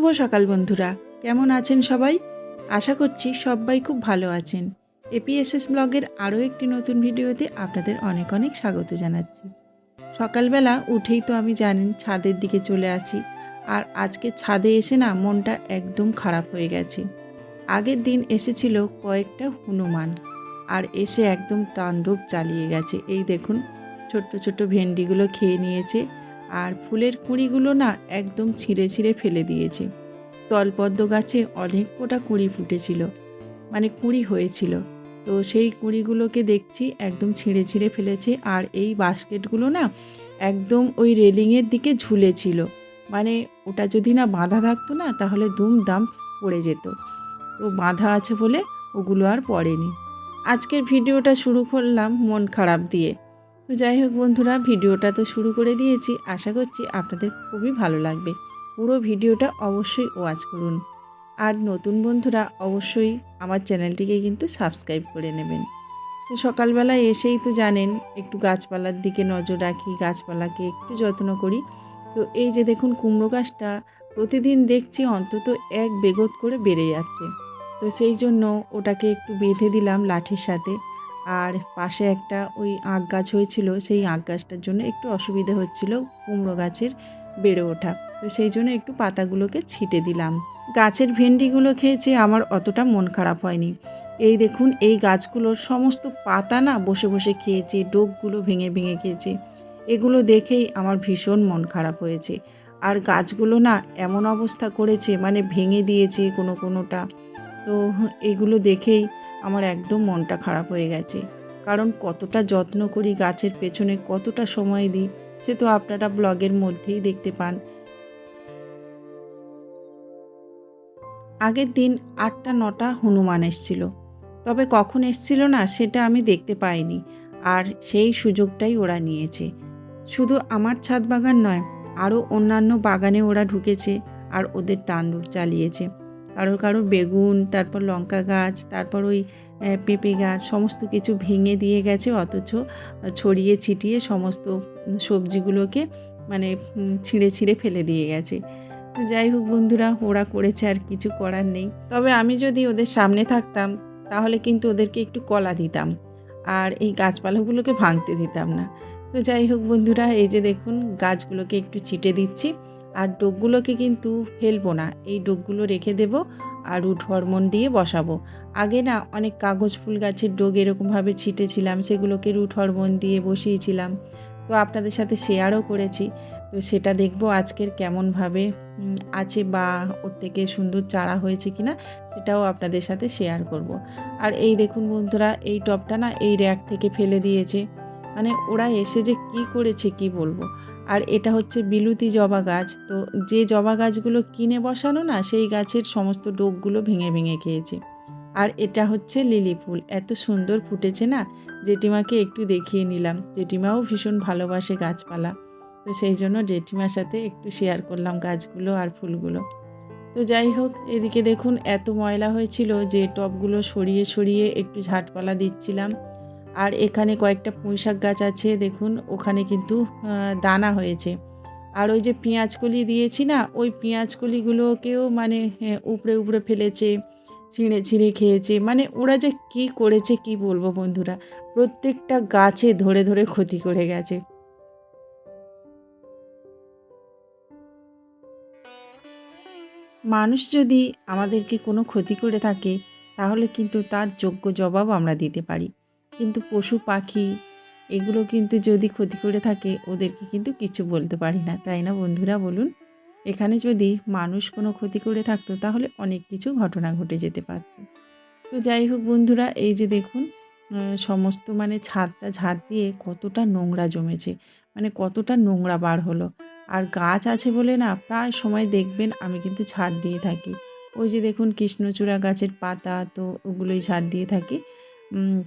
শুভ সকাল বন্ধুরা, কেমন আছেন সবাই? আশা করছি সবাই খুব ভালো আছেন। এপিএসএস ব্লগের আরও একটি নতুন ভিডিওতে আপনাদের অনেক অনেক স্বাগত জানাচ্ছি। সকালবেলা উঠেই তো আমি জানেন ছাদের দিকে চলে আসি, আর আজকে ছাদে এসে না মনটা একদম খারাপ হয়ে গেছে। আগের দিন এসেছিল কয়েকটা হনুমান, আর এসে একদম তাণ্ডব চালিয়ে গেছে। এই দেখুন, ছোট্ট ছোট্ট ভেন্ডিগুলো খেয়ে নিয়েছে, আর ফুলের কুঁড়িগুলো না একদম ছিঁড়ে ছিঁড়ে ফেলে দিয়েছে। স্থলপদ্ম গাছে অনেক কটা কুঁড়ি ফুটেছিল, মানে কুঁড়ি হয়েছিল, তো সেই কুঁড়িগুলোকে দেখছি একদম ছিঁড়ে ছিঁড়ে ফেলেছে। আর এই বাস্কেটগুলো না একদম ওই রেলিংয়ের দিকে ঝুলেছিল, মানে ওটা যদি না বাঁধা থাকতো না তাহলে দুমদাম পড়ে যেত। তো বাঁধা আছে বলে ওগুলো আর পড়েনি। আজকের ভিডিওটা শুরু করলাম মন খারাপ দিয়ে। তো যাই হোক বন্ধুরা, ভিডিওটা তো শুরু করে দিয়েছি, আশা করছি আপনাদের খুবই ভালো লাগবে। পুরো ভিডিওটা অবশ্যই ওয়াচ করুন। আর নতুন বন্ধুরা অবশ্যই আমার চ্যানেলটিকে কিন্তু সাবস্ক্রাইব করে নেবেন। তো সকালবেলায় এসেই তো জানেন একটু গাছপালার দিকে নজর রাখি, গাছপালাকে একটু যত্ন করি। তো এই যে দেখুন, কুমড়ো গাছটা প্রতিদিন দেখছি অন্তত এক বেগত করে বেড়ে যাচ্ছে। তো সেই জন্য ওটাকে একটু বেঁধে দিলাম লাঠির সাথে। আর পাশে একটা ওই আঁক গাছ হয়েছিল, সেই আঁক গাছটার জন্য একটু অসুবিধা হচ্ছিল কুমড়ো গাছের বেড়ে ওঠা। তো সেই জন্য একটু পাতাগুলোকে ছিটে দিলাম। গাছের ভেন্ডিগুলো খেয়েছে, আমার অতটা মন খারাপ হয়নি। এই দেখুন, এই গাছগুলোর সমস্ত পাতা না বসে বসে খেয়েছে, ডোকগুলো ভেঙে ভেঙে খেয়েছে। এগুলো দেখেই আমার ভীষণ মন খারাপ হয়েছে। আর গাছগুলো না এমন অবস্থা করেছে, মানে ভেঙে দিয়েছে কোনোটা। তো এগুলো দেখেই আমার একদম মনটা খারাপ হয়ে গেছে। কারণ কতটা যত্ন করি গাছের পেছনে, কতটা সময় দিই, সে তো আপনারা ব্লগের মধ্যেই দেখতে পান। আগের দিন ৮টা-৯টা হনুমান এসছিল, তবে কখন এসছিল না সেটা আমি দেখতে পাইনি। আর সেই সুযোগটাই ওরা নিয়েছে। শুধু আমার ছাদ বাগান নয়, আরও অন্যান্য বাগানে ওরা ঢুকেছে আর ওদের তাণ্ডব চালিয়েছে। কারোর কারোর বেগুন, তারপর লঙ্কা গাছ, তারপর ওই পেঁপে গাছ, সমস্ত কিছু ভেঙে দিয়ে গেছে, অথচ ছড়িয়ে ছিটিয়ে সমস্ত সবজিগুলোকে মানে ছিঁড়ে ছিঁড়ে ফেলে দিয়ে গেছে। তো যাই হোক বন্ধুরা, ওরা করেছে, আর কিছু করার নেই। তবে আমি যদি ওদের সামনে থাকতাম তাহলে কিন্তু ওদেরকে একটু কলা দিতাম, আর এই গাছপালাগুলোকে ভাঙতে দিতাম না। তো যাই হোক বন্ধুরা, এই যে দেখুন গাছগুলোকে একটু ছিটে দিচ্ছি, আর ডোকগুলোকে কিন্তু ফেলবো না, এই ডোকগুলো রেখে দেব আর রুট হরমোন দিয়ে বসাবো। আগে না অনেক কাগজ ফুল গাছের ডোক এরকমভাবে ছিটেছিলাম, সেগুলোকে রুট হরমোন দিয়ে বসিয়েছিলাম। তো আপনাদের সাথে শেয়ারও করেছি। তো সেটা দেখবো আজকের কেমনভাবে আছে, বা ওর থেকে সুন্দর চারা হয়েছে কিনা সেটাও আপনাদের সাথে শেয়ার করব। আর এই দেখুন বন্ধুরা, এই টবটা না এই র্যাক থেকে ফেলে দিয়েছে, মানে ওরা এসে যে কি করেছে কি বলবো। আর এটা হচ্ছে বিলুতি জবা গাছ, তো যে জবা গাছগুলো কিনে বসানো না, সেই গাছের সমস্ত ডোকগুলো ভেঙে ভেঙে খেয়েছে। আর এটা হচ্ছে লিলি ফুল, এত সুন্দর ফুটেছে না, জেঠিমাকে একটু দেখিয়ে নিলাম। জেঠিমাও ভীষণ ভালোবাসে গাছপালা, তো সেই জন্য জেঠিমার সাথে একটু শেয়ার করলাম গাছগুলো আর ফুলগুলো। তো যাই হোক, এদিকে দেখুন এত ময়লা হয়েছিল যে টবগুলো সরিয়ে সরিয়ে একটু ঝাঁটপালা দিচ্ছিলাম। আর এখানে কয়েকটা পুঁইশাক গাছ আছে, দেখুন ওখানে কিন্তু দানা হয়েছে। আর ওই যে পেঁয়াজকলি দিয়েছি না, ওই পেঁয়াজকলিগুলোকেও মানে উপড়ে উপড়ে ফেলেছে, ছিঁড়ে ছিঁড়ে খেয়েছে। মানে ওরা যে কি করেছে কি বলবো বন্ধুরা, প্রত্যেকটা গাছে ধরে ধরে ক্ষতি করে গেছে। মানুষ যদি আমাদেরকে কোনো ক্ষতি করে থাকে তাহলে কিন্তু তার যোগ্য জবাব আমরা দিতে পারি, কিন্তু পশু পাখি এগুলো কিন্তু যদি ক্ষতি করে থাকে ওদেরকে কিন্তু কিছু বলতে পারি না, তাই না বন্ধুরা বলুন? এখানে যদি মানুষ কোনো ক্ষতি করে থাকতো তাহলে অনেক কিছু ঘটনা ঘটে যেতে পারত। তো যাই হোক বন্ধুরা, এই যে দেখুন সমস্ত মানে ছাদটা ঝাড় দিয়ে কতটা নোংরা জমেছে, মানে কতটা নোংরা বার হলো। আর গাছ আছে বলে না প্রায় সময় দেখবেন আমি কিন্তু ঝাড় দিয়ে থাকি। ওই যে দেখুন কৃষ্ণচূড়া গাছের পাতা, তো ওগুলোই ঝাড় দিয়ে থাকি।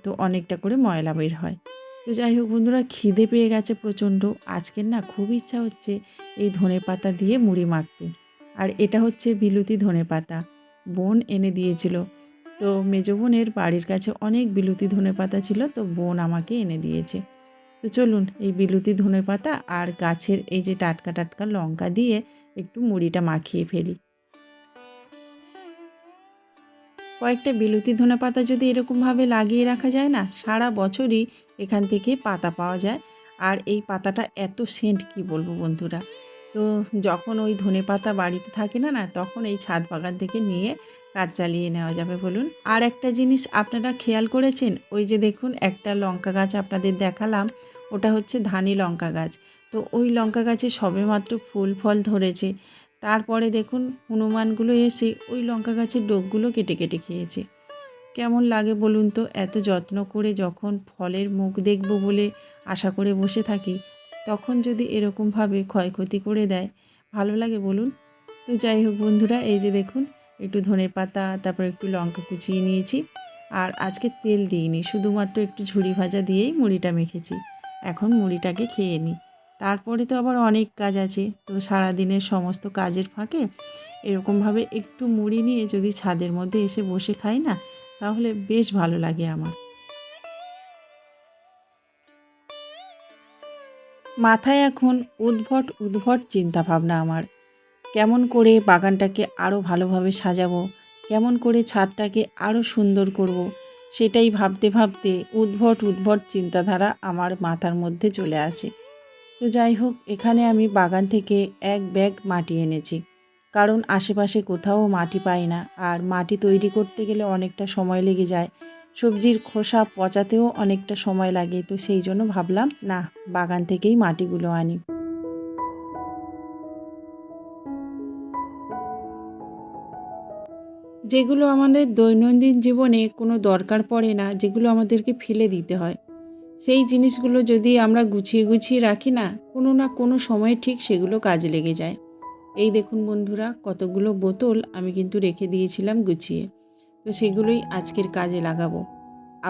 তো অনেকটা করে ময়লা বের হয়। তো যাই হোক বন্ধুরা, খিদে পেয়ে গেছে প্রচণ্ড। আজকের না খুব ইচ্ছা হচ্ছে এই ধনেপাতা দিয়ে মুড়ি মাখতে। আর এটা হচ্ছে বিলুতি ধনেপাতা, বোন এনে দিয়েছিল। তো মেজো বোনের বাড়ির কাছে অনেক বিলুতি ধনেপাতা ছিল, তো বোন আমাকে এনে দিয়েছে। তো চলুন এই বিলুতি ধনেপাতা আর গাছের এই যে টাটকা টাটকা লঙ্কা দিয়ে একটু মুড়িটা মাখিয়ে ফেলি। কয়েকটা বিলতি ধনেপাতা যদি এরকমভাবে লাগিয়ে রাখা যায় না, সারা বছরই এখান থেকে পাতা পাওয়া যায়। আর এই পাতাটা এত সেন্ট কি বলবো বন্ধুরা। তো যখন ওই ধনেপাতা বাড়িতে থাকে না তখন এই ছাদ বাগান থেকে নিয়ে কাজ চালিয়ে নেওয়া যাবে বলুন। আর একটা জিনিস আপনারা খেয়াল করেছেন, ওই যে দেখুন একটা লঙ্কা গাছ আপনাদের দেখালাম, ওটা হচ্ছে ধানি লঙ্কা গাছ। তো ওই লঙ্কা গাছে সবেমাত্র ফুল ফল ধরেছে, তারপরে দেখুন হনুমানগুলো এসে ওই লঙ্কা গাছের ডগগুলো কেটে কেটে খেয়েছে। কেমন লাগে বলুন তো, এত যত্ন করে যখন ফলের মুখ দেখব বলে আশা করে বসে থাকি, তখন যদি এরকমভাবে ক্ষয়ক্ষতি করে দেয়, ভালো লাগে বলুন। তো যাই হোক বন্ধুরা, এই যে দেখুন একটু ধনেপাতা, তারপর একটু লঙ্কা কুচিয়ে নিয়েছি। আর আজকে তেল দিইনি, শুধুমাত্র একটু ঝুরি ভাজা দিয়েই মুড়িটা মেখেছি। এখন মুড়িটাকে খেয়ে নিই, তারপরে তো আবার অনেক কাজ আছে। তো সারাদিনের সমস্ত কাজের ফাঁকে এরকমভাবে একটু মুড়ি নিয়ে যদি ছাদের মধ্যে এসে বসে খাই না, তাহলে বেশ ভালো লাগে আমার। মাথায় এখন উদ্ভট উদ্ভট চিন্তাভাবনা আমার। কেমন করে বাগানটাকে আরও ভালোভাবে সাজাবো, কেমন করে ছাদটাকে আরও সুন্দর করব, সেটাই ভাবতে ভাবতে উদ্ভট উদ্ভট চিন্তাধারা আমার মাথার মধ্যে চলে আসে। তো যাই হোক, এখানে আমি বাগান থেকে এক ব্যাগ মাটি এনেছি, কারণ আশেপাশে কোথাও মাটি পাই না। আর মাটি তৈরি করতে গেলে অনেকটা সময় লেগে যায়, সবজির খোসা পচাতেও অনেকটা সময় লাগে। তো সেই জন্য ভাবলাম না, বাগান থেকেই মাটিগুলো আনি। যেগুলো আমাদের দৈনন্দিন জীবনে কোনো দরকার পড়ে না, যেগুলো আমাদেরকে ফেলে দিতে হয়, সেই জিনিসগুলো যদি আমরা গুছিয়ে গুছিয়ে রাখি না কোনো সময়ে ঠিক সেগুলো কাজে লেগে যায়। এই দেখুন বন্ধুরা, কতগুলো বোতল আমি কিন্তু রেখে দিয়েছিলাম গুছিয়ে। তো সেগুলোই আজকের কাজে লাগাবো।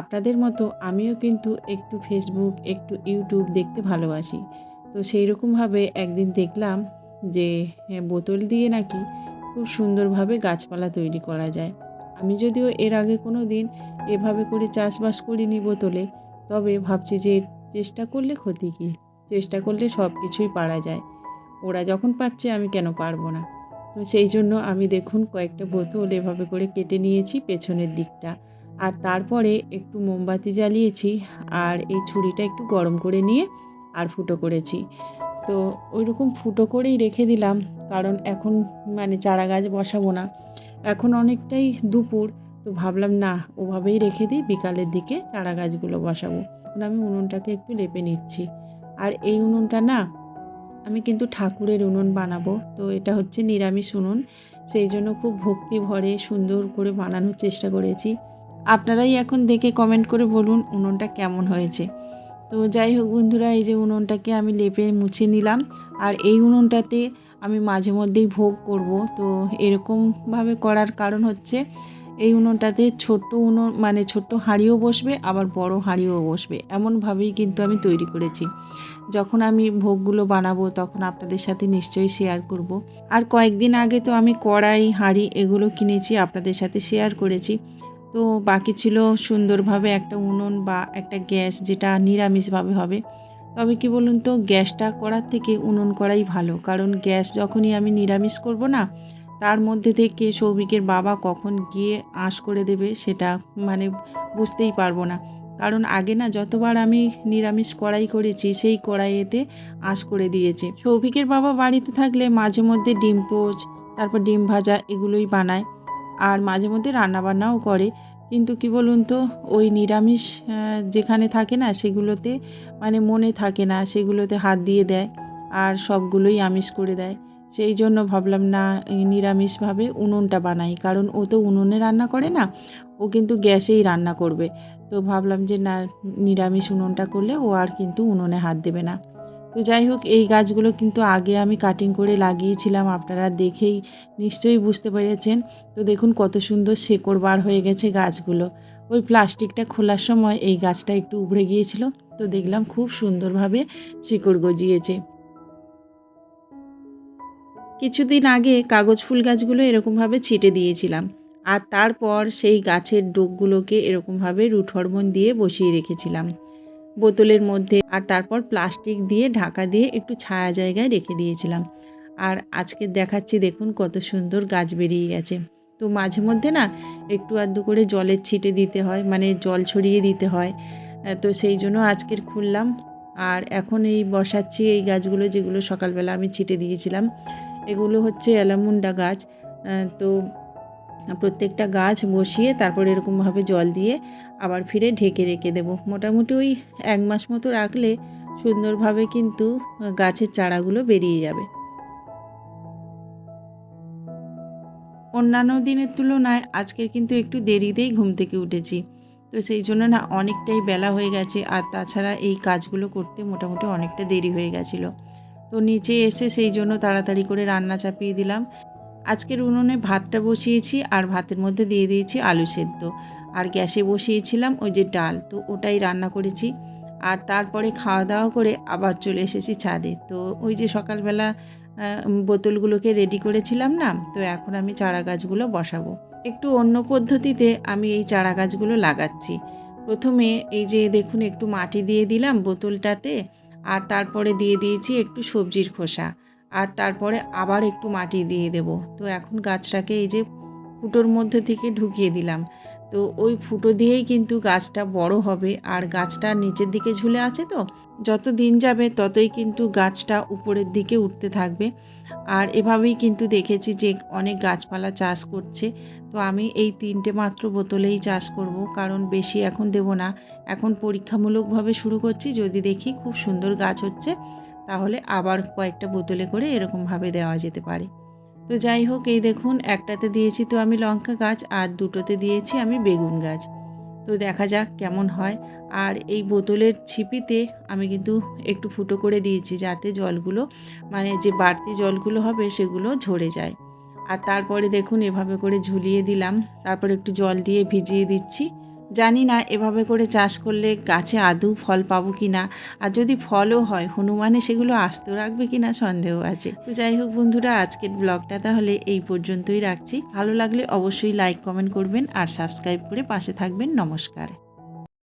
আপনাদের মতো আমিও কিন্তু একটু ফেসবুক, একটু ইউটিউব দেখতে ভালোবাসি। তো সেই রকমভাবে একদিন দেখলাম যে বোতল দিয়ে নাকি খুব সুন্দরভাবে গাছপালা তৈরি করা যায়। আমি যদিও এর আগে কোনো দিন এভাবে করে চাষবাস করিনি বোতলে, তবে ভাবছি যে চেষ্টা করলে ক্ষতি কী? চেষ্টা করলে সব কিছুই পারা যায়। ওরা যখন পারছে আমি কেন পারবো না? তো সেই জন্য আমি দেখুন কয়েকটা বোতল এভাবে করে কেটে নিয়েছি পেছনের দিকটা। আর তারপরে একটু মোমবাতি জ্বালিয়েছি, আর এই ছুরিটা একটু গরম করে নিয়ে আর ফুটো করেছি। তো ওইরকম ফুটো করেই রেখে দিলাম, কারণ এখন চারা গাছ বসাবো না। এখন অনেকটাই দুপুর, তো ভাবলাম না, ওভাবেই রেখে দিই, বিকালের দিকে চারা গাছগুলো বসাবো। এখন আমি উনুনটাকে একটু লেপে নিচ্ছি। আর এই উনুনটা না, আমি কিন্তু ঠাকুরের উনুন বানাবো। তো এটা হচ্ছে নিরামিষ উনুন, সেই জন্য খুব ভক্তি ভরে সুন্দর করে বানানোর চেষ্টা করেছি। আপনারাই এখন দেখে কমেন্ট করে বলুন উনুনটা কেমন হয়েছে। তো যাই হোক বন্ধুরা, এই যে উনুনটাকে আমি লেপে মুছে নিলাম। আর এই উনুনটাতে আমি মাঝে মধ্যেই ভোগ করব। তো এরকমভাবে করার কারণ হচ্ছে, এই উনুনটাতে ছোট্ট উনুন ছোট্ট হাঁড়িও বসবে, আবার বড় হাঁড়িও বসবে, এমনভাবেই কিন্তু আমি তৈরি করেছি। যখন আমি ভোগগুলো বানাবো তখন আপনাদের সাথে নিশ্চয়ই শেয়ার করব। আর কয়েকদিন আগে তো আমি কড়াই, হাঁড়ি এগুলো কিনেছি, আপনাদের সাথে শেয়ার করেছি। তো বাকি ছিল সুন্দরভাবে একটা উনুন বা একটা গ্যাস, যেটা নিরামিষভাবে হবে। তবে কি বলুন তো, গ্যাসটা করার থেকে উনুন করাই ভালো, কারণ গ্যাস যখনই আমি নিরামিষ করব না, তার মধ্যে থেকে সৌভিকের বাবা কখন গিয়ে আঁশ করে দেবে সেটা বুঝতেই পারবো না। কারণ আগে না যতবার আমি নিরামিষ কড়াই করেছি, সেই কড়াইয়েতে আঁশ করে দিয়েছে। সৌভিকের বাবা বাড়িতে থাকলে মাঝে মধ্যে ডিম পোচ, তারপর ডিম ভাজা এগুলোই বানায়, আর মাঝে মধ্যে রান্নাবান্নাও করে। কিন্তু কি বলুন তো, ওই নিরামিষ যেখানে থাকে না, সেগুলোতে মনে থাকে না, সেগুলোতে হাত দিয়ে দেয় আর সবগুলোই আমিষ করে দেয়। সেই জন্য ভাবলাম না, এই নিরামিষভাবে উনুনটা বানাই, কারণ ও তো উনুনে রান্না করে না, ও কিন্তু গ্যাসেই রান্না করবে। তো ভাবলাম যে না, নিরামিষ উনুনটা করলে ও আর কিন্তু উনুনে হাত দেবে না। তো যাই হোক, এই গাছগুলো কিন্তু আগে আমি কাটিং করে লাগিয়েছিলাম, আপনারা দেখেই নিশ্চয়ই বুঝতে পেরেছেন। তো দেখুন কত সুন্দর শেকড় বার হয়ে গেছে গাছগুলো। ওই প্লাস্টিকটা খোলার সময় এই গাছটা একটু উভড়ে গিয়েছিল, তো দেখলাম খুব সুন্দরভাবে শিকড় গজিয়েছে। কিছুদিন আগে কাগজ ফুল গাছগুলো এরকমভাবে ছিটে দিয়েছিলাম, আর তারপর সেই গাছের ডোকগুলোকে এরকমভাবে রুট হরমোন দিয়ে বসিয়ে রেখেছিলাম বোতলের মধ্যে, আর তারপর প্লাস্টিক দিয়ে ঢাকা দিয়ে একটু ছায়া জায়গায় রেখে দিয়েছিলাম। আর আজকে দেখাচ্ছি, দেখুন কত সুন্দর গাছ বেরিয়ে গেছে। তো মাঝে মধ্যে না একটু আধটু করে জলের ছিটে দিতে হয়, মানে জল ছড়িয়ে দিতে হয়। তো সেই জন্য আজকের খুললাম। আর এখন এই বসাচ্ছি এই গাছগুলো, যেগুলো সকালবেলা আমি ছিটে দিয়েছিলাম। এগুলো হচ্ছে অ্যালামুন্ডা গাছ। তো প্রত্যেকটা গাছ বসিয়ে তারপর এরকমভাবে জল দিয়ে আবার ফিরে ঢেকে রেখে দেবো। মোটামুটি ওই 1 মাস মতো রাখলে সুন্দরভাবে কিন্তু গাছের চারাগুলো বেরিয়ে যাবে। অন্যান্য দিনের তুলনায় আজকের কিন্তু একটু দেরিতেই ঘুম থেকে উঠেছি। তো সেই জন্য না অনেকটাই বেলা হয়ে গেছে, আর তাছাড়া এই কাজগুলো করতে মোটামুটি অনেকটা দেরি হয়ে গেছিলো। তো নিচে এসে সেই জন্য তাড়াতাড়ি করে রান্না চাপিয়ে দিলাম। আজকের উনুনে ভাতটা বসিয়েছি, আর ভাতের মধ্যে দিয়ে দিয়েছি আলু সেদ্ধ। আর গ্যাসে বসিয়েছিলাম ওই যে ডাল, তো ওটাই রান্না করেছি। আর তারপরে খাওয়া দাওয়া করে আবার চলে এসেছি ছাদে। তো ওই যে সকালবেলা বোতলগুলোকে রেডি করেছিলাম না, তো এখন আমি চারা গাছগুলো বসাবো। একটু অন্য পদ্ধতিতে আমি এই চারা গাছগুলো লাগাচ্ছি। প্রথমে এই যে দেখুন একটু মাটি দিয়ে দিলাম বোতলটাতে, আর তারপরে দিয়ে দিয়েছি একটু সবজির খোসা, আর তারপরে আবার একটু মাটি দিয়ে দেব। তো এখন গাছটাকে এই যে ফুটোর মধ্যে থেকে ঢুকিয়ে দিলাম। তো ওই ফুটো দিয়েই কিন্তু গাছটা বড় হবে, আর গাছটা নিচের দিকে ঝুলে আছে, তো যত দিন যাবে ততই কিন্তু গাছটা উপরের দিকে উঠতে থাকবে। আর এভাবেই কিন্তু দেখেছি যে অনেক গাছপালা চাষ করছে। তো আমি এই 3টে মাত্র বোতলেই চাষ করব, কারণ বেশি এখন দেব না। এখন পরীক্ষামূলকভাবে শুরু করছি, যদি দেখি খুব সুন্দর গাছ হচ্ছে তাহলে আবার কয়েকটা বোতলে করে এরকমভাবে দেওয়া যেতে পারে। তো যাই হোক, এই দেখুন একটাতে দিয়েছি তো আমি লঙ্কা গাছ, আর দুটোতে দিয়েছি আমি বেগুন গাছ। তো দেখা যাক কেমন হয়। আর এই বোতলের ছিপিতে আমি কিন্তু একটু ফুটো করে দিয়েছি, যাতে জলগুলো, মানে যে বাড়তি জলগুলো হবে সেগুলো ঝরে যায়। আর তারপরে দেখুন এভাবে করে ঝুলিয়ে দিলাম, তারপর একটু জল দিয়ে ভিজিয়ে দিচ্ছি। জানি না এভাবে করে চাষ করলে গাছে আদৌ ফল পাবো কি না, আর যদি ফলও হয় হনুমানে সেগুলো আস্ত রাখবে কি না সন্দেহ আছে। তো যাই হোক বন্ধুরা, আজকের ব্লগটা তাহলে এই পর্যন্তই রাখছি। ভালো লাগলে অবশ্যই লাইক কমেন্ট করবেন, আর সাবস্ক্রাইব করে পাশে থাকবেন। নমস্কার।